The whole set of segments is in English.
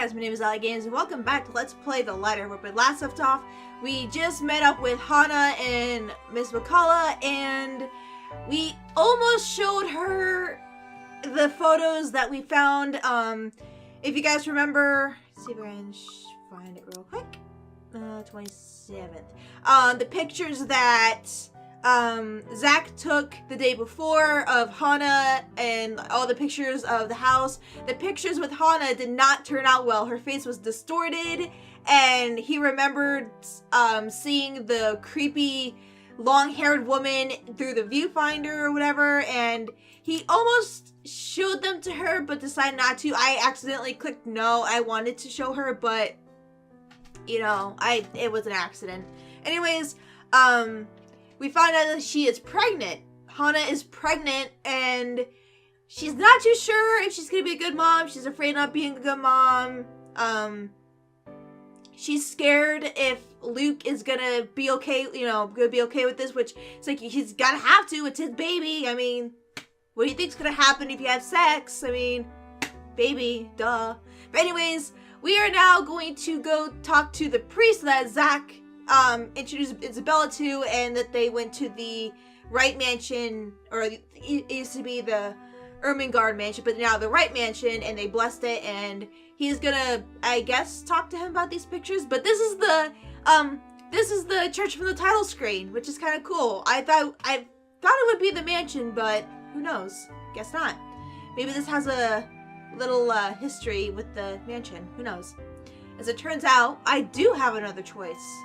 guys, my name is Ali Games and welcome back to Let's Play The Letter. Where we last left off, we just met up with Hana and Miss McCullough and we almost showed her the photos that we found. If you guys remember, let's see if I can find it real quick. 27th. The pictures that Zach took the day before of Hana and all the pictures of the house. The pictures with Hana did not turn out well. Her face was distorted and he remembered seeing the creepy long-haired woman through the viewfinder or whatever, and he almost showed them to her but decided not to. I accidentally clicked no. I wanted to show her, but you know, it was an accident. Anyways, we found out that she is pregnant. Hana is pregnant and she's not too sure if she's gonna be a good mom. She's afraid of not being a good mom. She's scared if Luke is gonna be okay, gonna be okay with this, which it's like he's gotta have to. It's his baby. I mean, what do you think's gonna happen if you have sex? I mean, baby, duh. But anyways, we are now going to go talk to the priest that Zach introduced Isabella to, and that they went to the Wright Mansion, or it used to be the Ermengarde Mansion, but now the Wright Mansion, and they blessed it, and he's gonna, I guess, talk to him about these pictures. But this is the church from the title screen, which is kind of cool. I thought it would be the mansion, but who knows? Guess not. Maybe this has a little history with the mansion. Who knows? As it turns out, I do have another choice.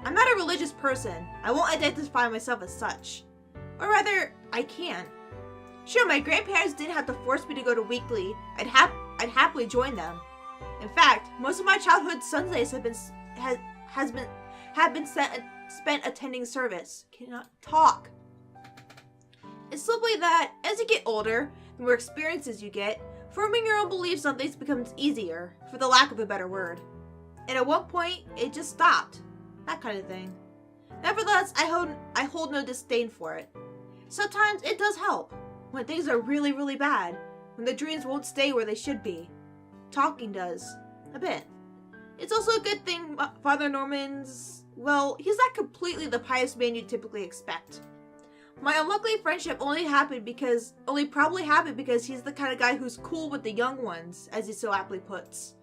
I'm not a religious person. I won't identify myself as such. Or rather, I can. Sure, my grandparents didn't have to force me to go to weekly. I'd happily join them. In fact, most of my childhood Sundays have been spent attending service. Cannot talk. It's simply that as you get older, the more experiences you get, forming your own beliefs on things becomes easier, for the lack of a better word. And at one point, it just stopped. That kind of thing. Nevertheless, I hold no disdain for it. Sometimes it does help. When things are really, really bad. When the dreams won't stay where they should be. Talking does. A bit. It's also a good thing Father Norman's... well, he's not completely the pious man you'd typically expect. My unlucky friendship only probably happened because he's the kind of guy who's cool with the young ones, as he so aptly puts.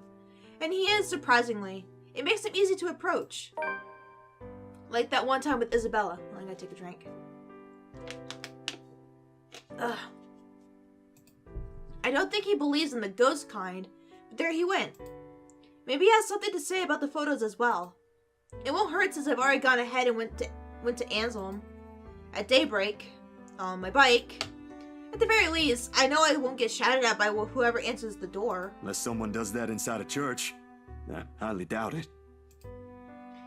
And he is, surprisingly. It makes him easy to approach. Like that one time with Isabella. Well, I gotta take a drink. Ugh. I don't think he believes in the ghost kind, but there he went. Maybe he has something to say about the photos as well. It won't hurt since I've already gone ahead and went to Anselm at daybreak on my bike. At the very least, I know I won't get shouted at by whoever answers the door. Unless someone does that inside a church. I highly doubt it.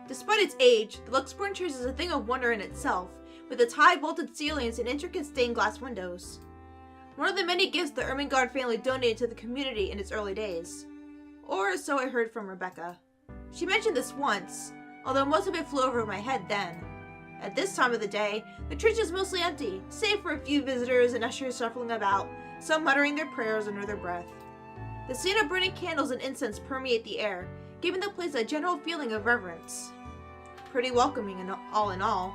Despite its age, the Luxburn Church is a thing of wonder in itself, with its high vaulted ceilings and intricate stained glass windows. One of the many gifts the Ermengarde family donated to the community in its early days. Or so I heard from Rebecca. She mentioned this once, although most of it flew over my head then. At this time of the day, the church is mostly empty, save for a few visitors and ushers shuffling about, some muttering their prayers under their breath. The scent of burning candles and incense permeate the air, giving the place a general feeling of reverence. Pretty welcoming in all.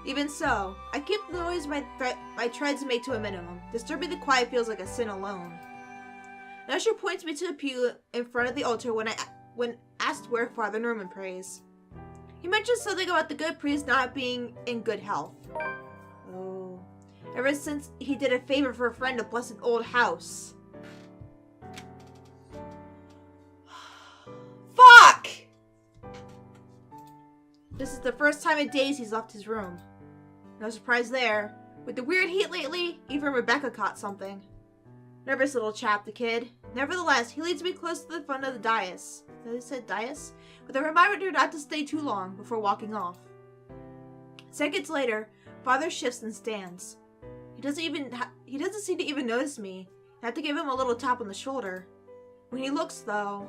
Even so, I keep the noise my treads make to a minimum. Disturbing the quiet feels like a sin alone. An usher points me to a pew in front of the altar when asked where Father Norman prays. He mentions something about the good priest not being in good health. Oh. Ever since he did a favor for a friend to bless an old house. Fuck! This is the first time in days he's left his room. No surprise there. With the weird heat lately, even Rebecca caught something. Nervous little chap, the kid. Nevertheless, he leads me close to the front of the dais. Did I say dais? With a reminder not to stay too long before walking off. Seconds later, Father shifts and stands. He doesn't seem to even notice me. I have to give him a little tap on the shoulder. When he looks, though,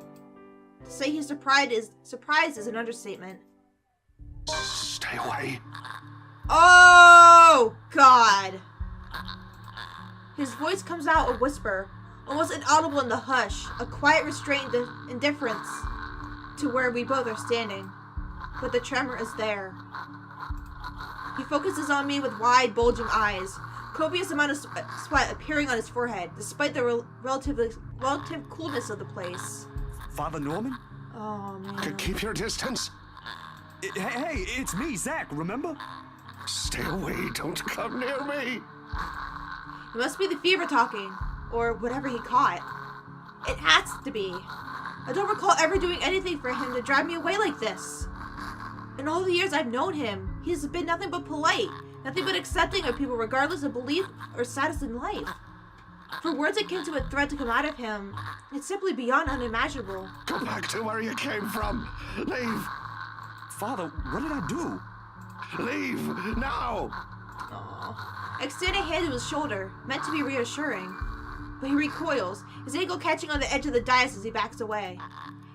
to say he's surprised is an understatement. Stay away. Oh, God. His voice comes out a whisper, almost inaudible in the hush, a quiet restrained indifference to where we both are standing. But the tremor is there. He focuses on me with wide, bulging eyes, copious amount of sweat appearing on his forehead, despite the relative coolness of the place. Father Norman? Oh, man. Keep your distance. Hey, it's me, Zach, remember? Stay away, don't come near me. It must be the fever talking, or whatever he caught. It has to be. I don't recall ever doing anything for him to drive me away like this. In all the years I've known him, he's been nothing but polite, nothing but accepting of people regardless of belief or status in life. For words akin to a threat to come out of him, it's simply beyond unimaginable. Go back to where you came from. Leave. Father, what did I do? Leave, now. Aww. I extend a hand to his shoulder, meant to be reassuring. But he recoils, his ankle catching on the edge of the dais as he backs away.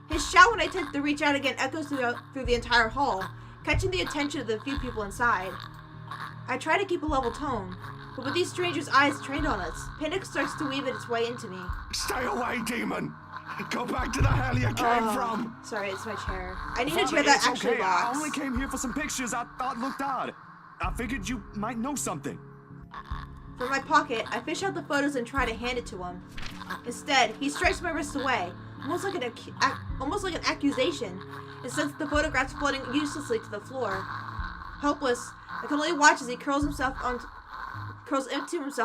His shout when I attempt to reach out again echoes through the entire hall, catching the attention of the few people inside. I try to keep a level tone, but with these strangers' eyes trained on us, panic starts to weave its way into me. Stay away, demon. Go back to the hell you came from. Sorry, it's my chair. I need Father, a chair that it's actually okay. I locks. only came here for some pictures I thought looked odd. I figured you might know something. From my pocket, I fish out the photos and try to hand it to him. Instead, he strikes my wrist away, almost like an accusation, and sends the photographs floating uselessly to the floor. Helpless, I can only watch as he curls into himself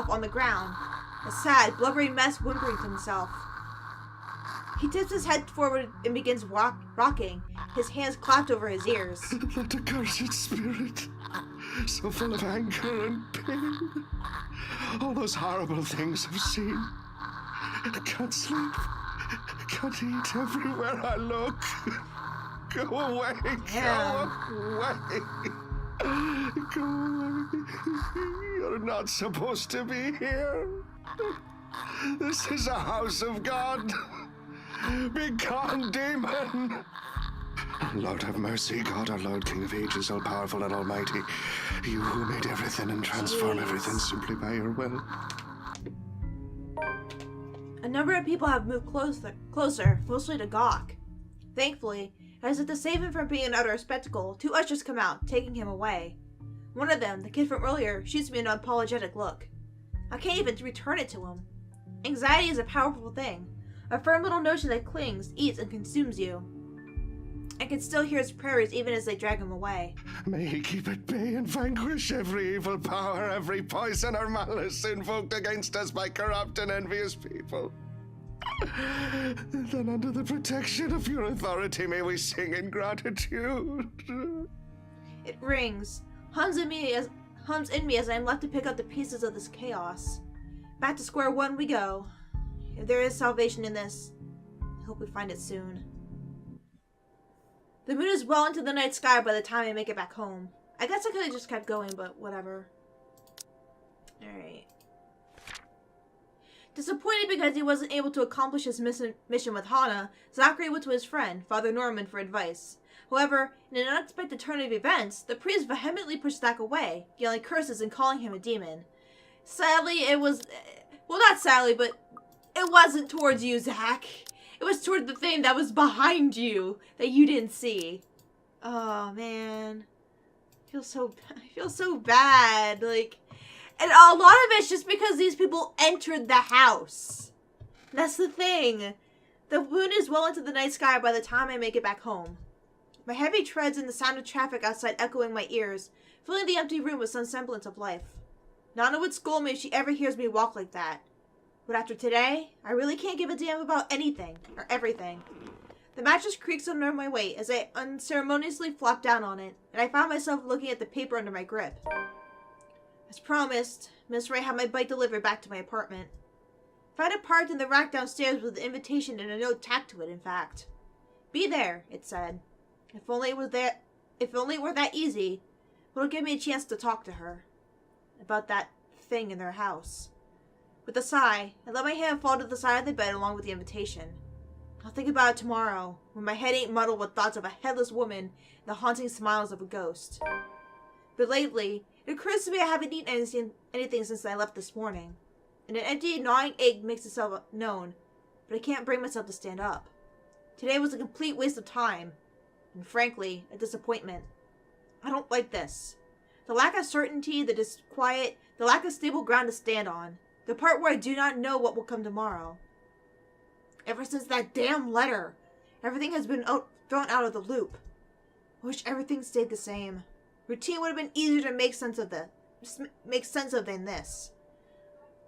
on the ground, a sad, blubbery mess whimpering to himself. He tips his head forward and begins rocking, his hands clapped over his ears. That accursed spirit, so full of anger and pain. All those horrible things I've seen. I can't sleep. I can't eat everywhere I look. Go away. Damn. Go away. Go away. You're not supposed to be here. This is a house of God. Begone, demon. Lord have mercy, God, our Lord, King of ages, all-powerful and almighty. You who made everything and transform everything simply by your will. A number of people have moved closer, mostly to gawk. Thankfully, as if to save him from being an utter spectacle, two ushers come out, taking him away. One of them, the kid from earlier, shoots me an apologetic look. I can't even return it to him. Anxiety is a powerful thing, a firm little notion that clings, eats, and consumes you. I can still hear his prayers even as they drag him away. May he keep at bay and vanquish every evil power, every poison or malice invoked against us by corrupt and envious people. Then under the protection of your authority may we sing in gratitude. It rings, hums in me as I am left to pick up the pieces of this chaos. Back to square one we go. If there is salvation in this, I hope we find it soon. The moon is well into the night sky by the time I make it back home. I guess I could have just kept going, but whatever. Alright. Disappointed because he wasn't able to accomplish his mission with Hannah, Zachary went to his friend, Father Norman, for advice. However, in an unexpected turn of events, the priest vehemently pushed Zach away, yelling curses and calling him a demon. Sadly, it was... Well, not sadly, but it wasn't towards you, Zach. It was toward the thing that was behind you that you didn't see. Oh, man. I feel so bad. Like, and a lot of it's just because these people entered the house. That's the thing. The moon is well into the night sky by the time I make it back home. My heavy treads and the sound of traffic outside echoing my ears, filling the empty room with some semblance of life. Nana would scold me if she ever hears me walk like that. But after today, I really can't give a damn about anything, or everything. The mattress creaks under my weight as I unceremoniously flop down on it, and I found myself looking at the paper under my grip. As promised, Miss Ray had my bike delivered back to my apartment. Found it parked in the rack downstairs with an invitation and a note tacked to it, in fact. Be there, it said. If only it were that easy, it would give me a chance to talk to her. About that thing in their house. With a sigh, I let my hand fall to the side of the bed along with the invitation. I'll think about it tomorrow, when my head ain't muddled with thoughts of a headless woman and the haunting smiles of a ghost. But lately, it occurs to me I haven't eaten anything since I left this morning. and an empty, gnawing ache makes itself known, but I can't bring myself to stand up. Today was a complete waste of time, and frankly, a disappointment. I don't like this. The lack of certainty, the disquiet, the lack of stable ground to stand on. The part where I do not know what will come tomorrow. Ever since that damn letter, everything has been thrown out of the loop. I wish everything stayed the same. Routine would have been easier to make sense of than this.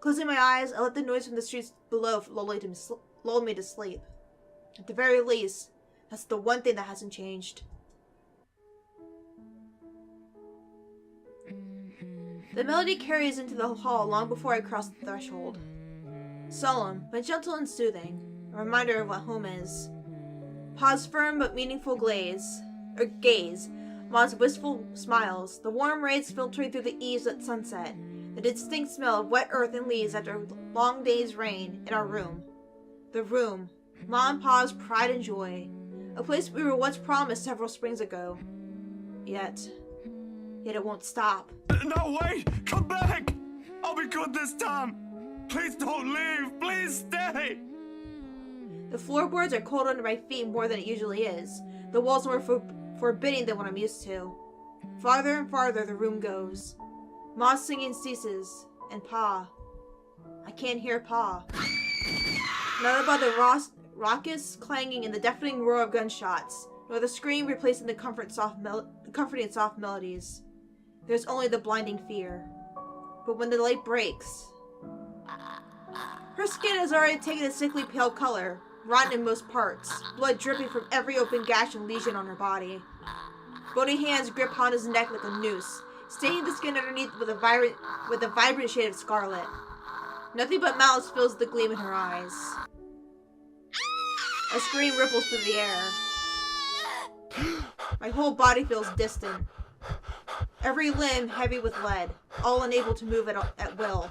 Closing my eyes, I let the noise from the streets below lull me to sleep. At the very least, that's the one thing that hasn't changed. The melody carries into the hall long before I cross the threshold. Solemn, but gentle and soothing, a reminder of what home is. Pa's firm but meaningful gaze, Ma's wistful smiles, the warm rays filtering through the eaves at sunset, the distinct smell of wet earth and leaves after a long day's rain in our room. The room, Ma and Pa's pride and joy, a place we were once promised several springs ago. Yet it won't stop. No, wait! Come back! I'll be good this time! Please don't leave! Please stay! The floorboards are cold under my feet more than it usually is. The walls are more forbidding than what I'm used to. Farther and farther the room goes. Ma's singing ceases, and Pa. I can't hear Pa. Not about the raucous clanging and the deafening roar of gunshots, nor the scream replacing the comforting soft melodies. There's only the blinding fear. But when the light breaks... Her skin has already taken a sickly pale color, rotten in most parts, blood dripping from every open gash and lesion on her body. Bony hands grip Honda's neck like a noose, staining the skin underneath with a vibrant shade of scarlet. Nothing but malice fills the gleam in her eyes. A scream ripples through the air. My whole body feels distant. Every limb heavy with lead, all unable to move at will.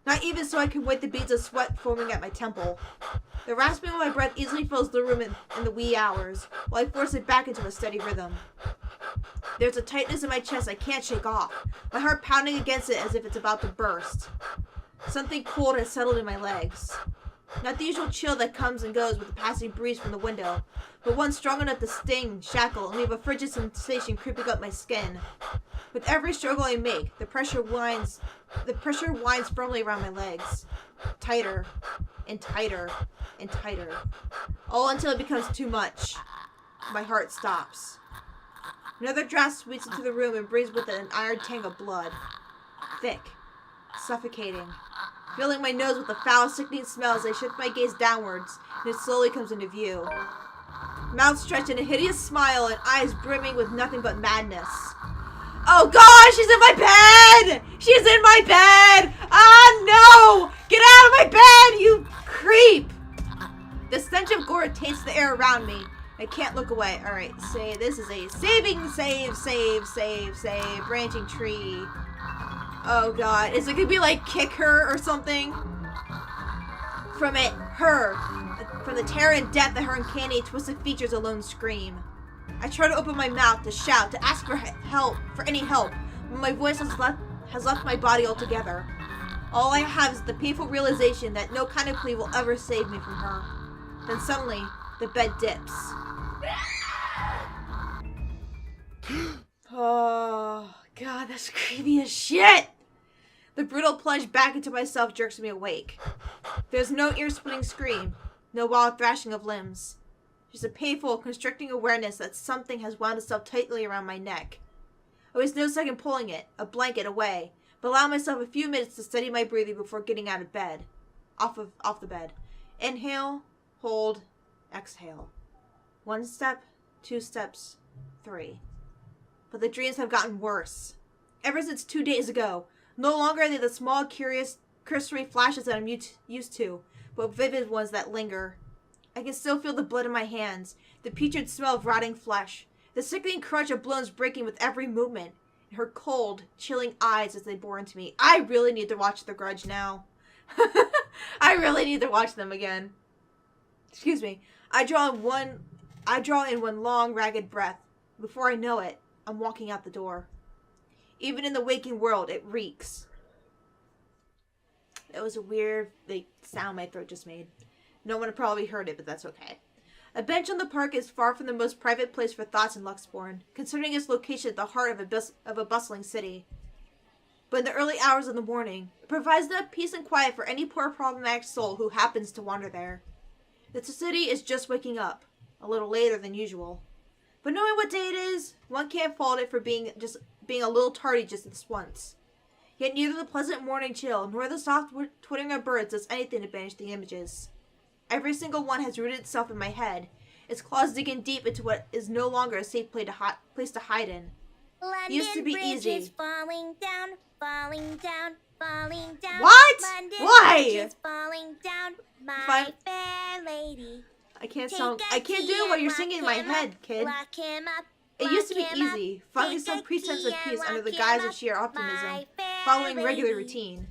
Not even so I can wait the beads of sweat forming at my temple. The rasping of my breath easily fills the room in the wee hours, while I force it back into a steady rhythm. There's a tightness in my chest I can't shake off, my heart pounding against it as if it's about to burst. Something cold has settled in my legs. Not the usual chill that comes and goes with the passing breeze from the window, but one strong enough to sting, shackle, and leave a frigid sensation creeping up my skin. With every struggle I make, the pressure winds firmly around my legs. Tighter, and tighter, and tighter. All until it becomes too much. My heart stops. Another draft sweeps into the room and brings with it an iron tang of blood. Thick, suffocating. Filling my nose with a foul, sickening smell as I shift my gaze downwards, and it slowly comes into view. Mouth stretched in a hideous smile and eyes brimming with nothing but madness. Oh God, she's in my bed! She's in my bed! Ah, no! Get out of my bed, you creep! The stench of gore taints the air around me. I can't look away. Alright, say this is a save, branching tree. Oh God, is it gonna be like kick her or something? From the terror and death that her uncanny, twisted features alone scream. I try to open my mouth, to shout, to ask for help, for any help, but my voice has left my body altogether. All I have is the painful realization that no kind of plea will ever save me from her. Then suddenly, the bed dips. Oh, God, that's creepy as shit! The brutal plunge back into myself jerks me awake. There's no ear-splitting scream, no wild thrashing of limbs. Just a painful, constricting awareness that something has wound itself tightly around my neck. I was no second pulling it, a blanket, away, but allowed myself a few minutes to steady my breathing before getting out of bed. Off the bed. Inhale, hold, exhale. 1 step, 2 steps, 3. But the dreams have gotten worse. Ever since 2 days ago, no longer are they the small, curious, cursory flashes that I'm used to, but vivid ones that linger. I can still feel the blood in my hands, the putrid smell of rotting flesh, the sickening crunch of bones breaking with every movement, and her cold, chilling eyes as they bore into me. I really need to watch The Grudge now. I really need to watch them again. Excuse me. I draw in one long, ragged breath. Before I know it, I'm walking out the door. Even in the waking world, it reeks. That was a weird sound my throat just made. No one probably heard it, but that's okay. A bench on the park is far from the most private place for thoughts in Luxborn, considering its location at the heart of a bustling city. But in the early hours of the morning, it provides enough peace and quiet for any poor problematic soul who happens to wander there. The city is just waking up, a little later than usual. But knowing what day it is, one can't fault it for being a little tardy just this once. Yet neither the pleasant morning chill nor the soft twittering of birds does anything to banish the images. Every single one has rooted itself in my head, its claws digging deep into what is no longer a safe place to hide in. London Used to be Bridge easy. Is falling down, falling down, falling down. What? London Why? Bridge is falling down, my Fine. fair lady. I can't Take do a it key while and you're lock singing in my him head, up, kid. Lock him up. It used to be lock him up. easy, finding Take some a pretense key of peace and under the lock guise him of sheer up, optimism, my fair following regular lady. routine.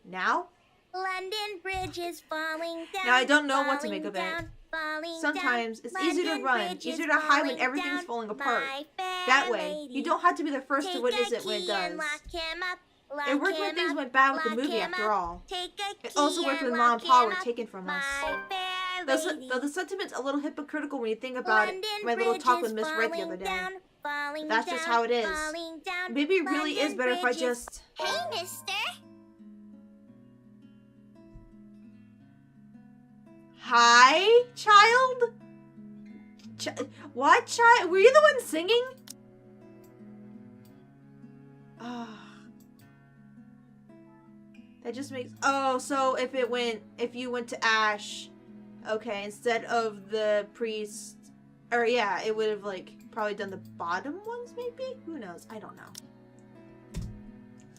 Now? London Bridge is falling down. Now I don't know what to falling make of it. down, falling Sometimes down. it's easier to London run, Bridge easier is to hide when falling everything's down, falling apart. my fair That way, lady. you don't have to be the first to Take witness a it when it key does. and lock him up, lock It worked when him things up, went bad with the lock movie him after up. all. Take a It also key worked when and Mom lock and Pa him were up, taken from us. my fair Though lady. the sentiment's a little hypocritical when you think about it. London My little Bridge talk is with Miss Red the falling other day. down, falling That's just down, how it is. falling down. Maybe it really is London better if I Bridge is- just... Hey, mister. Hi, child? What, child? Were you the one singing? That just makes... Oh, so if you went to Ash, okay, instead of the priest... Or yeah, it would have, like, probably done the bottom ones, maybe? Who knows? I don't know.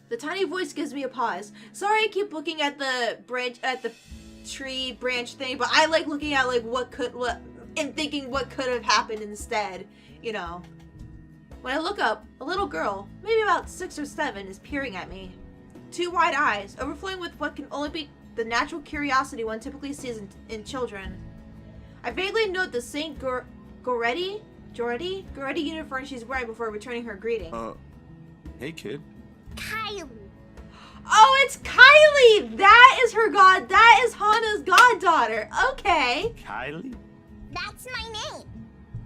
The tiny voice gives me a pause. Sorry I keep looking at the branch, at the tree branch thing, but I like looking at, like, and thinking what could have happened instead, you know. When I look up, a little girl, maybe about 6 or 7, is peering at me. 2 wide eyes, overflowing with what can only be the natural curiosity one typically sees in children. I vaguely note the St. Goretti uniform she's wearing before returning her greeting. Hey, kid. Kylie. Oh, it's Kylie! That is that is Hannah's goddaughter. Okay. Kylie? That's my name.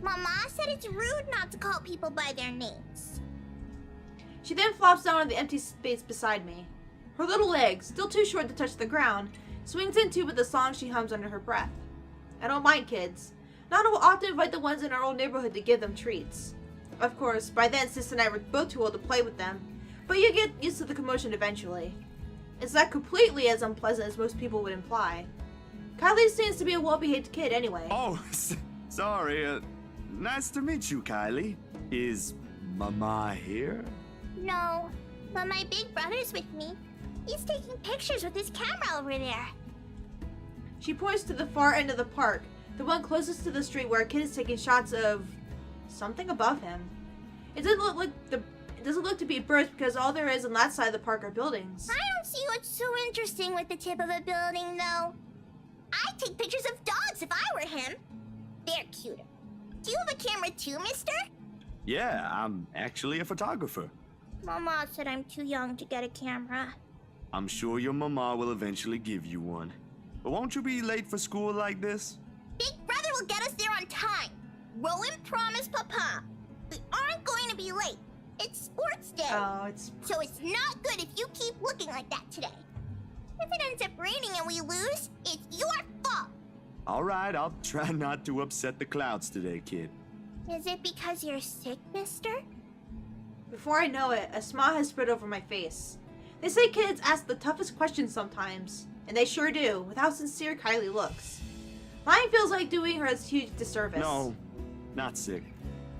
Mama said it's rude not to call people by their names. She then flops down on the empty space beside me. Her little legs, still too short to touch the ground, swings into with the song she hums under her breath. I don't mind kids. Nana will often invite the ones in our old neighborhood to give them treats. Of course, by then Sis and I were both too old to play with them, but you get used to the commotion eventually. It's not completely as unpleasant as most people would imply. Kylie seems to be a well-behaved kid anyway. Oh, sorry. Nice to meet you, Kylie. Is Mama here? No, but my big brother's with me. He's taking pictures with his camera over there. She points to the far end of the park, the one closest to the street where a kid is taking shots of something above him. It doesn't look to be birds because all there is on that side of the park are buildings. I don't see what's so interesting with the tip of a building, though. I'd take pictures of dogs if I were him. They're cuter. Do you have a camera too, mister? Yeah, I'm actually a photographer. Mama said I'm too young to get a camera. I'm sure your mama will eventually give you one. But won't you be late for school like this? Big brother will get us there on time. Rowan promised Papa. We aren't going to be late. It's sports day. So it's not good if you keep looking like that today. If it ends up raining and we lose, it's your fault. All right, I'll try not to upset the clouds today, kid. Is it because you're sick, mister? Before I know it, a smile has spread over my face. They say kids ask the toughest questions sometimes, and they sure do, with how sincere Kylie looks. Mine feels like doing her a huge disservice. No, not sick.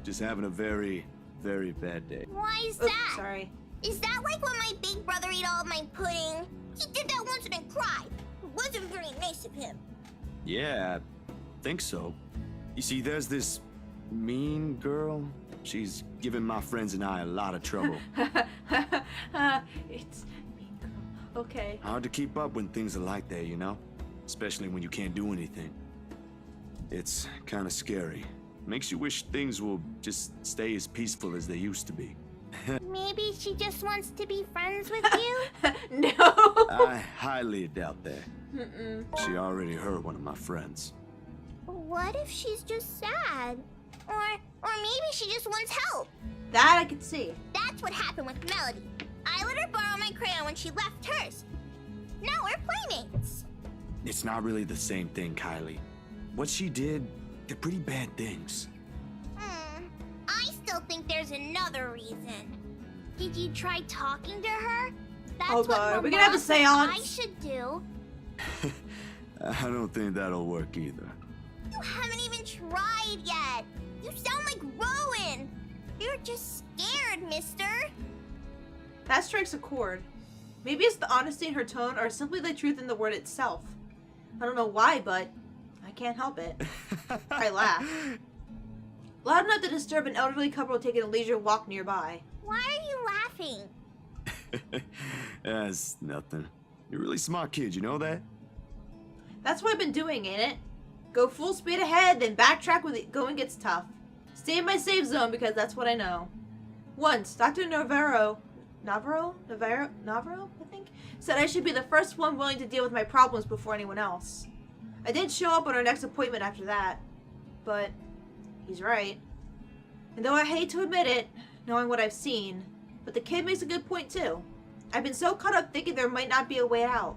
Just having a very, very bad day. Why is Oops, that? sorry. Is that like when my big brother ate all of my pudding? He did that once and then cried. It wasn't very nice of him. Yeah, I think so. You see, there's this mean girl. She's giving my friends and I a lot of trouble. It's mean girl. Okay. Hard to keep up when things are like that, you know? Especially when you can't do anything. It's kind of scary. Makes you wish things will just stay as peaceful as they used to be. Maybe she just wants to be friends with you? No. I highly doubt that. She already hurt one of my friends. What if she's just sad? Or maybe she just wants help. That I could see. That's what happened with Melody. I let her borrow my crayon when she left hers. Now we're playmates. It's not really the same thing, Kylie. What she did, they're pretty bad things. I still think there's another reason. Did you try talking to her? That's Oh, what God. We're gonna have a Mama said I seance. should do. I don't think that'll work either. You haven't even tried yet. You sound like Rowan. You're just scared, mister. That strikes a chord. Maybe it's the honesty in her tone or simply the truth in the word itself. I don't know why, but I can't help it. I laugh. Loud enough to disturb an elderly couple taking a leisure walk nearby. Why are you laughing? That's nothing. You're a really smart kid, you know that? That's what I've been doing, ain't it? Go full speed ahead, then backtrack when the going gets tough. Stay in my safe zone because that's what I know. Once, Dr. Navarro, I think, said I should be the first one willing to deal with my problems before anyone else. I did show up on our next appointment after that, but he's right. And though I hate to admit it, knowing what I've seen, but the kid makes a good point too. I've been so caught up thinking there might not be a way out.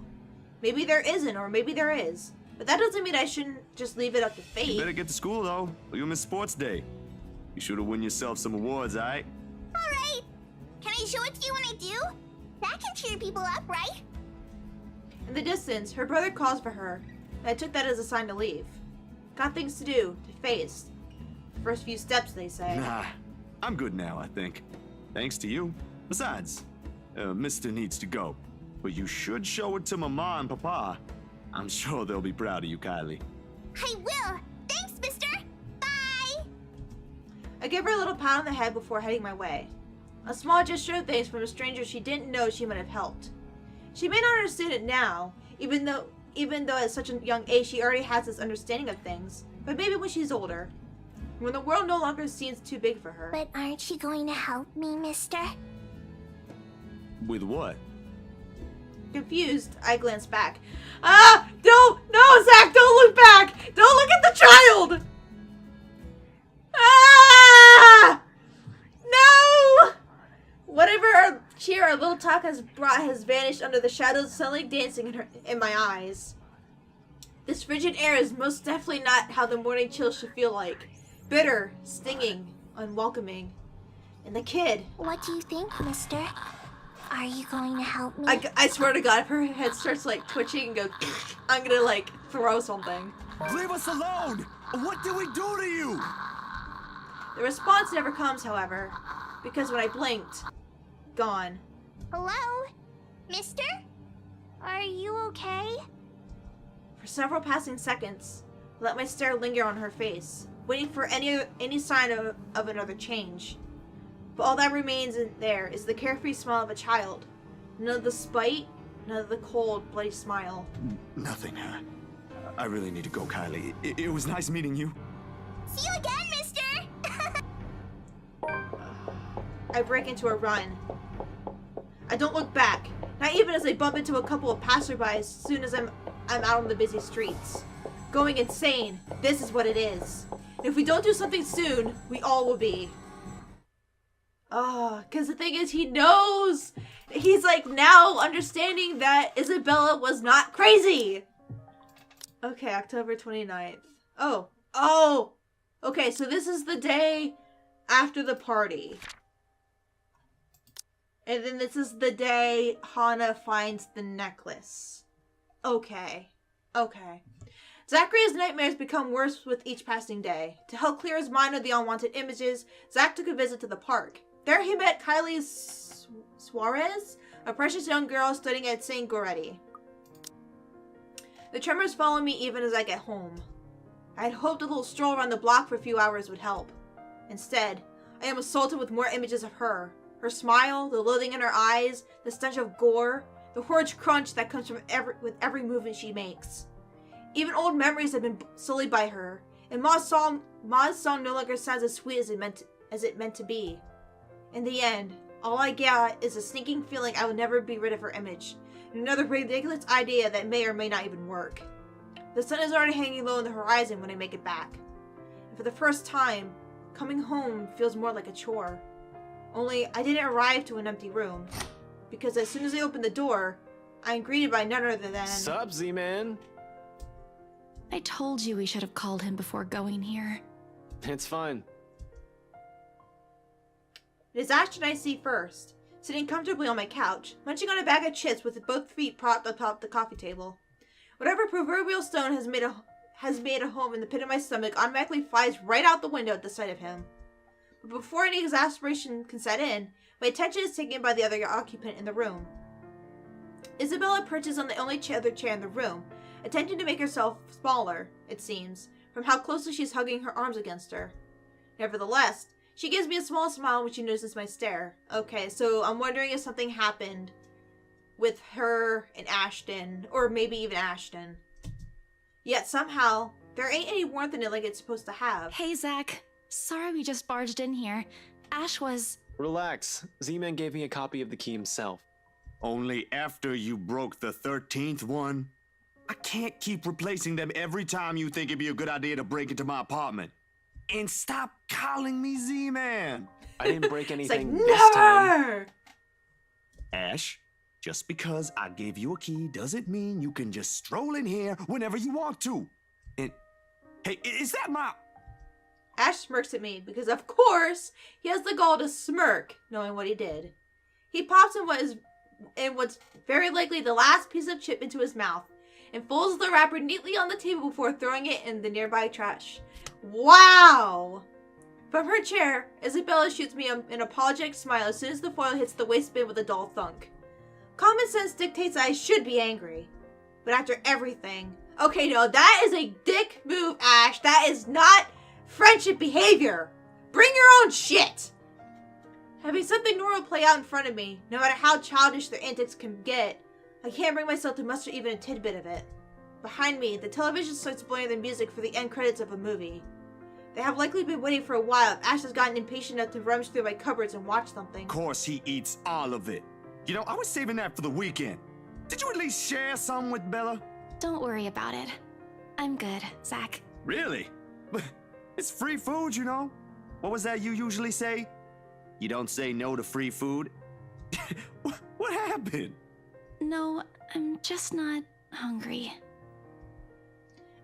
Maybe there isn't, or maybe there is. But that doesn't mean I shouldn't just leave it up to fate. You better get to school, though, or you'll miss sports day. You should have won yourself some awards, alright? Alright. Can I show it to you when I do? That can cheer people up, right? In the distance, her brother calls for her, and I took that as a sign to leave. Got things to do, to face. First few steps, they say. Nah, I'm good now, I think. Thanks to you. Besides, Mister needs to go. But you should show it to Mama and Papa. I'm sure they'll be proud of you, Kylie. I will. Thanks, mister. Bye. I give her a little pat on the head before heading my way. A small gesture of thanks from a stranger she didn't know she might have helped. She may not understand it now, even though at such a young age she already has this understanding of things. But maybe when she's older, when the world no longer seems too big for her. But aren't you going to help me, mister? With what? Confused, I glance back. Ah! No, Zach, don't look back! Don't look at the child! Ah! No! Whatever cheer our little talk has brought has vanished under the shadows suddenly dancing in my eyes. This frigid air is most definitely not how the morning chill should feel like. Bitter, stinging, unwelcoming. And the kid. What do you think, mister? Are you going to help me? I swear to God, if her head starts like twitching and go, I'm gonna like throw something. Leave us alone! What did we do to you? The response never comes, however, because when I blinked, gone. Hello? Mister? Are you okay? For several passing seconds, I let my stare linger on her face, waiting for any sign of another change. But all that remains in there is the carefree smile of a child. None of the spite, none of the cold, bloody smile. Nothing. I really need to go, Kylie. It was nice meeting you. See you again, mister! I break into a run. I don't look back, not even as I bump into a couple of passersby as soon as I'm out on the busy streets. Going insane. This is what it is. And if we don't do something soon, we all will be. Because the thing is, he knows. He's like now understanding that Isabella was not crazy. Okay, October 29th. Oh. Okay, so this is the day after the party. And then this is the day Hana finds the necklace. Okay. Zachary's nightmares become worse with each passing day. To help clear his mind of the unwanted images, Zach took a visit to the park. There he met Kylie Suarez, a precious young girl studying at St. Goretti. The tremors follow me even as I get home. I had hoped a little stroll around the block for a few hours would help. Instead, I am assaulted with more images of her. Her smile, the loathing in her eyes, the stench of gore, the horrid crunch that comes from every movement she makes. Even old memories have been sullied by her, and Ma's song no longer sounds as sweet as it meant to be. In the end, All I get is a sneaking feeling I will never be rid of her image. And another ridiculous idea that may or may not even work. The sun is already hanging low on the horizon when I make it back. And for the first time, coming home feels more like a chore. Only, I didn't arrive to an empty room. Because as soon as I open the door, I am greeted by none other than... Sup, Z-Man? I told you we should have called him before going here. It's fine. It is Ashton I see first, sitting comfortably on my couch, munching on a bag of chips with both feet propped atop the coffee table. Whatever proverbial stone has made a home in the pit of my stomach automatically flies right out the window at the sight of him. But before any exasperation can set in, my attention is taken by the other occupant in the room. Isabella perches on the only other chair in the room, attempting to make herself smaller, it seems, from how closely she's hugging her arms against her. Nevertheless, she gives me a small smile when she notices my stare. Okay, so I'm wondering if something happened with her and Ashton, or maybe even Ashton. Yet somehow, there ain't any warmth in it like it's supposed to have. Hey, Zach. Sorry we just barged in here. Ash was... Relax. Z-Man gave me a copy of the key himself. Only after you broke the 13th one? I can't keep replacing them every time you think it'd be a good idea to break into my apartment. And stop calling me Z-Man! I didn't break anything it's like, this time. never! Ash, just because I gave you a key doesn't mean you can just stroll in here whenever you want to. And, hey, is that my... Ash smirks at me because, of course, he has the gall to smirk, knowing what he did. He pops in what's very likely the last piece of chip into his mouth and folds the wrapper neatly on the table before throwing it in the nearby trash. Wow! From her chair, Isabella shoots me an apologetic smile as soon as the foil hits the waistband with a dull thunk. Common sense dictates I should be angry. But after everything... Okay, no, that is a dick move, Ash. That is not friendship behavior. Bring your own shit! Having something normal play out in front of me, no matter how childish their antics can get, I can't bring myself to muster even a tidbit of it. Behind me, the television starts blaring the music for the end credits of a movie. They have likely been waiting for a while if Ash has gotten impatient enough to rummage through my cupboards and watch something. Of course he eats all of it. You know, I was saving that for the weekend. Did you at least share some with Bella? Don't worry about it. I'm good, Zach. Really? It's free food, you know? What was that you usually say? You don't say no to free food? What happened? No, I'm just not hungry.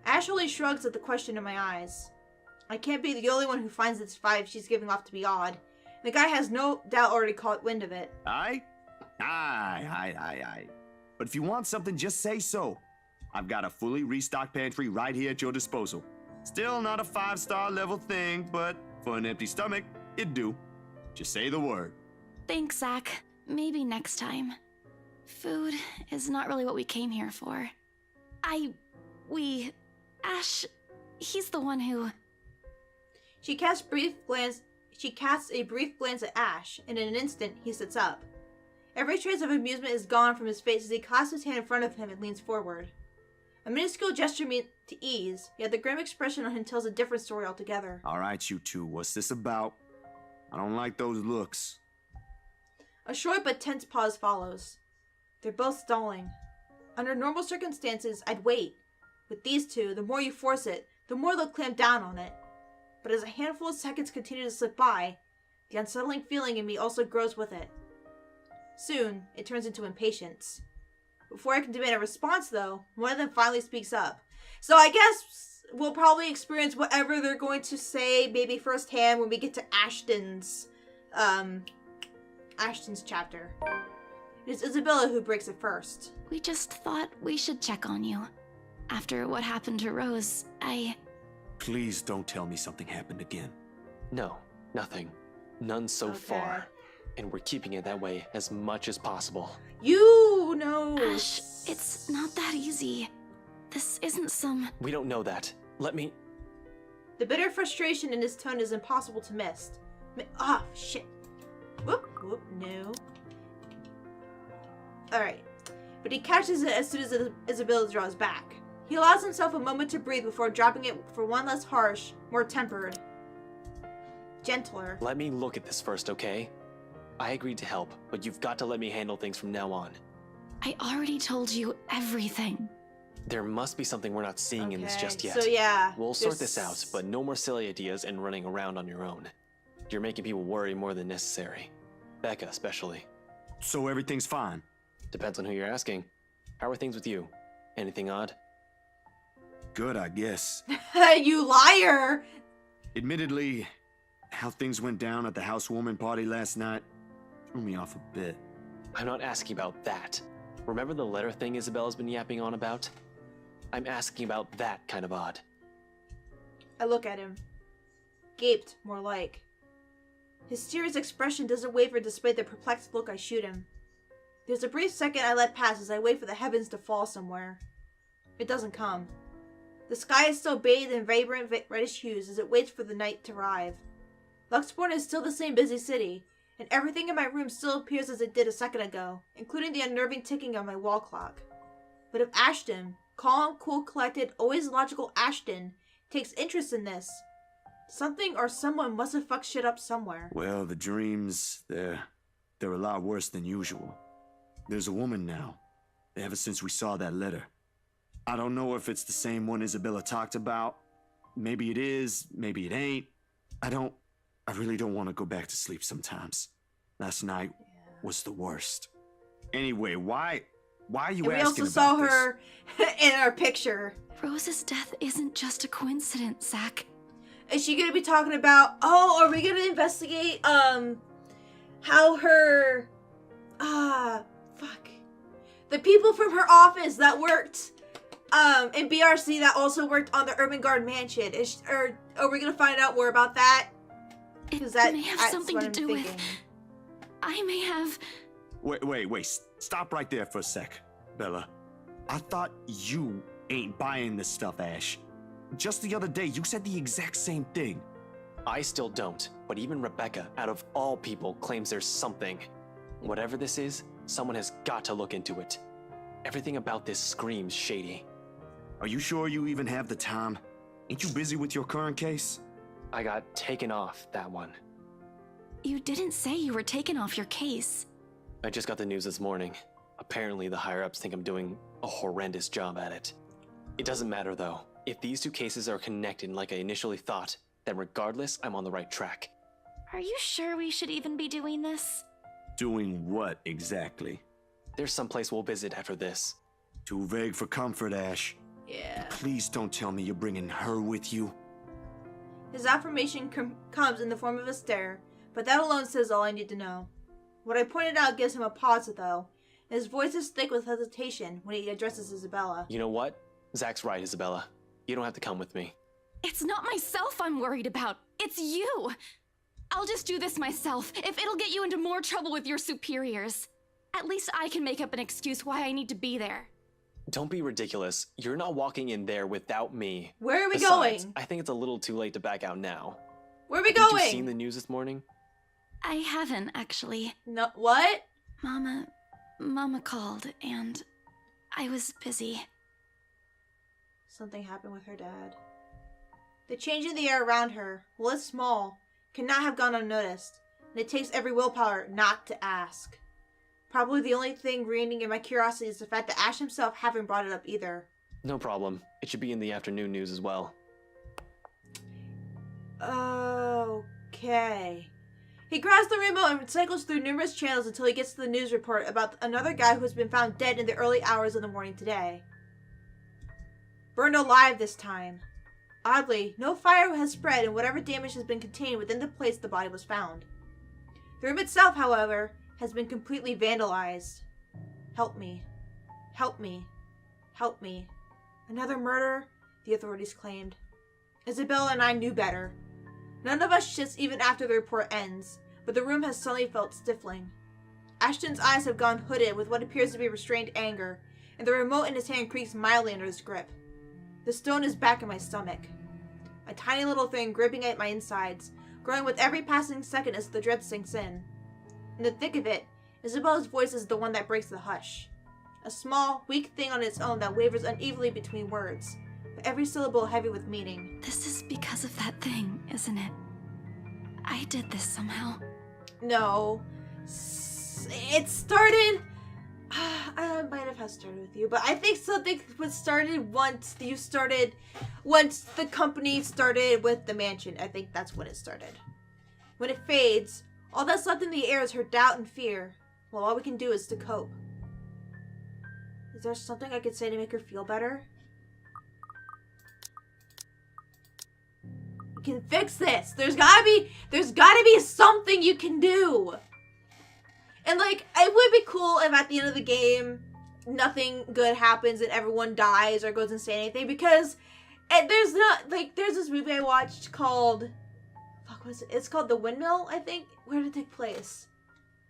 Ash only shrugs at the question in my eyes. I can't be the only one who finds this vibe she's giving off to be odd. The guy has no doubt already caught wind of it. Aye. But if you want something, just say so. I've got a fully restocked pantry right here at your disposal. Still not a 5-star level thing, but for an empty stomach, it'd do. Just say the word. Thanks, Zach. Maybe next time. Food is not really what we came here for. Ash, he's the one who... She casts a brief glance at Ash, and in an instant, he sits up. Every trace of amusement is gone from his face as he clasps his hand in front of him and leans forward. A minuscule gesture meant to ease, yet the grim expression on him tells a different story altogether. All right, you two, what's this about? I don't like those looks. A short but tense pause follows. They're both stalling. Under normal circumstances, I'd wait. With these two, the more you force it, the more they'll clamp down on it. But as a handful of seconds continue to slip by, the unsettling feeling in me also grows with it. Soon, it turns into impatience. Before I can demand a response, though, one of them finally speaks up. So I guess we'll probably experience whatever they're going to say, maybe firsthand, when we get to Ashton's chapter. It is Isabella who breaks it first. We just thought we should check on you. After what happened to Rose, Please don't tell me something happened again. No, nothing. None so far. And we're keeping it that way as much as possible. You know. Ash, it's not that easy. This isn't some... We don't know that. Let me... The bitter frustration in his tone is impossible to miss. Ah, shit. Whoop, no. Alright. But he catches it as soon as Isabella draws back. He allows himself a moment to breathe before dropping it for one less harsh, more tempered. Gentler. Let me look at this first, okay? I agreed to help, but you've got to let me handle things from now on. I already told you everything. There must be something we're not seeing in this just yet. So yeah, We'll sort this out, but no more silly ideas and running around on your own. You're making people worry more than necessary. Becca, especially. So everything's fine? Depends on who you're asking. How are things with you? Anything odd? Good, I guess. You liar! Admittedly, how things went down at the housewarming party last night threw me off a bit. I'm not asking about that. Remember the letter thing Isabella's been yapping on about? I'm asking about that kind of odd. I look at him. Gaped, more like. His serious expression doesn't waver despite the perplexed look I shoot him. There's a brief second I let pass as I wait for the heavens to fall somewhere. It doesn't come. The sky is still bathed in vibrant reddish hues as it waits for the night to arrive. Luxborn is still the same busy city, and everything in my room still appears as it did a second ago, including the unnerving ticking of my wall clock. But if Ashton, calm, cool, collected, always logical Ashton, takes interest in this, something or someone must have fucked shit up somewhere. Well, the dreams, they're a lot worse than usual. There's a woman now, ever since we saw that letter. I don't know if it's the same one Isabella talked about. Maybe it is, maybe it ain't. I really don't want to go back to sleep sometimes. Last night was the worst. Anyway, why are you asking about this? We also saw her in our picture. Rose's death isn't just a coincidence, Zach. Is she gonna be talking about, are we gonna investigate, how her, the people from her office that worked, in BRC that also worked on the Urban Guard mansion, are we gonna find out more about that? It may have that's something what to I'm do thinking. with... I may have... Wait, stop right there for a sec, Bella. I thought you ain't buying this stuff, Ash. Just the other day, you said the exact same thing. I still don't, but even Rebecca, out of all people, claims there's something. Whatever this is, someone has got to look into it. Everything about this screams shady. Are you sure you even have the time? Ain't you busy with your current case? I got taken off that one. You didn't say you were taken off your case. I just got the news this morning. Apparently the higher-ups think I'm doing a horrendous job at it. It doesn't matter though. If these two cases are connected like I initially thought, then regardless, I'm on the right track. Are you sure we should even be doing this? Doing what exactly? There's some place we'll visit after this. Too vague for comfort, Ash. Yeah. Please don't tell me you're bringing her with you. His affirmation comes in the form of a stare, but that alone says all I need to know. What I pointed out gives him a pause, though, and his voice is thick with hesitation when he addresses Isabella. You know what? Zach's right, Isabella. You don't have to come with me. It's not myself I'm worried about. It's you. I'll just do this myself, if it'll get you into more trouble with your superiors. At least I can make up an excuse why I need to be there. Don't be ridiculous. You're not walking in there without me. Where are we Besides, going? I think it's a little too late to back out now. Where are we Have going? you seen the news this morning? I haven't, actually. No, what? Mama called, and I was busy. Something happened with her dad. The change in the air around her, while it's small, cannot have gone unnoticed, and it takes every willpower not to ask. Probably the only thing reigning in my curiosity is the fact that Ash himself haven't brought it up either. No problem. It should be in the afternoon news as well. Okay. He grabs the remote and cycles through numerous channels until he gets to the news report about another guy who has been found dead in the early hours of the morning today. Burned alive this time. Oddly, no fire has spread and whatever damage has been contained within the place the body was found. The room itself, however, has been completely vandalized. Help me. Help me. Help me. Another murder? The authorities claimed. Isabella and I knew better. None of us shits even after the report ends, but the room has suddenly felt stifling. Ashton's eyes have gone hooded with what appears to be restrained anger, and the remote in his hand creaks mildly under his grip. The stone is back in my stomach. A tiny little thing gripping at my insides, growing with every passing second as the dread sinks in. In the thick of it, Isabella's voice is the one that breaks the hush. A small, weak thing on its own that wavers unevenly between words, but every syllable heavy with meaning. This is because of that thing, isn't it? I did this somehow. No. it started. I might have started with you, but I think something was started once the company started with the mansion. I think that's when it started. When it fades, all that's left in the air is her doubt and fear. Well, all we can do is to cope. Is there something I could say to make her feel better? You can fix this. There's gotta be something you can do. And like, it would be cool if at the end of the game, nothing good happens and everyone dies or goes insane or anything, because there's this movie I watched called, what was it? It's called The Windmill, I think. Where did it take place?